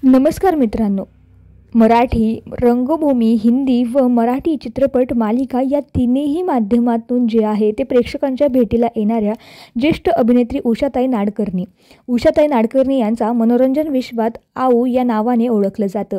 नमस्कार मित्रांनो. मराठी रंगभूमी, हिंदी व मराठी चित्रपट मालिका या तिन्ही माध्यमातून जे आहे ते प्रेक्षकांच्या भेटीला येणाऱ्या ज्येष्ठ अभिनेत्री उषाताई नाडकर्णी. उषाताई नाडकर्णी यांचा मनोरंजन विश्वात आऊ या नावाने ओळखलं जातं.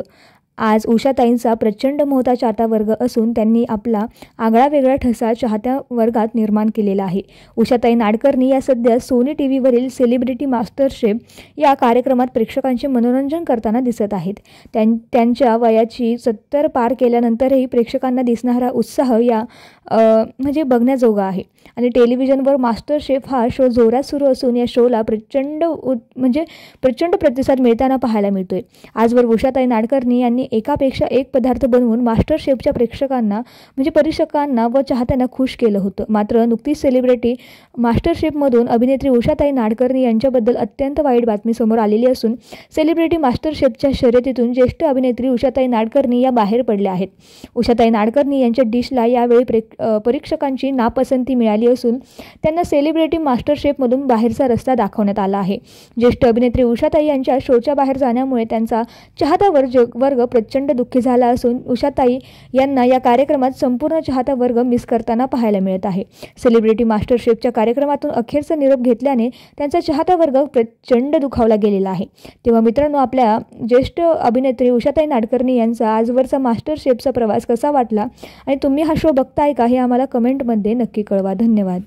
आज उषाताईंचा प्रचंड मोठा चाहता वर्ग असून त्यांनी आपला आगळावेगळा ठसा चाहत्या वर्गात निर्माण केलेला आहे. उषाताई नाडकर्णी या सध्या सोनी टीव्हीवरील सेलिब्रिटी मास्टरशेफ या कार्यक्रमात प्रेक्षकांचे मनोरंजन करताना दिसत आहेत. त्यांच्या वयाची 70 पार केल्यानंतरही प्रेक्षकांना दिसणारा उत्साह या म्हणजे बघण्याजोगा आहे. आणि टेलिव्हिजनवर मास्टरशेफ हा शो जोरात सुरू असून या शोला प्रचंड प्रतिसाद मिळताना पाहायला मिळतोय. आजवर उषाताई नाडकर्णी यांनी एकापेक्षा एक पदार्थ बनवून मास्टरशेफच्या प्रेक्षकांना परीक्षकांना व चाहत्यांना खुश केलं होतं. मात्र नुकतीच सेलिब्रिटी मास्टरशेफमधून अभिनेत्री उषाताई नाडकर्णी यांच्याबद्दल अत्यंत वाईट बातमी समोर आलेली असून सेलिब्रिटी मास्टरशेफच्या शर्यतीतून ज्येष्ठ अभिनेत्री उषाताई नाडकर्णी या बाहेर पडल्या आहेत. उषाताई नाडकर्णी यांच्या डिशला यावेळी परीक्षकांची नापसंती मिळाली असून त्यांना सेलिब्रिटी मास्टरशेफमधून बाहेरचा रस्ता दाखवण्यात आला आहे. ज्येष्ठ अभिनेत्री उषाताई यांच्या शोच्या बाहेर जाण्यामुळे त्यांचा चाहता वर्ग प्रचंड दुःखी झाला असून उषाताई यांना या कार्यक्रमात संपूर्ण चाहता वर्ग मिस करताना पाहायला मिळत आहे. सेलिब्रिटी मास्टरशेफच्या कार्यक्रमातून अखेरचा निरोप घेतल्याने त्यांचा चाहता वर्ग प्रचंड दुखावला गेलेला आहे. तेव्हा मित्रांनो, आपल्या ज्येष्ठ अभिनेत्री उषाताई नाडकर्णी यांचा आजवरचा मास्टरशेफचा प्रवास कसा वाटला आणि तुम्ही हा शो बघताय का हे आम्हाला कमेंटमध्ये नक्की कळवा. धन्यवाद.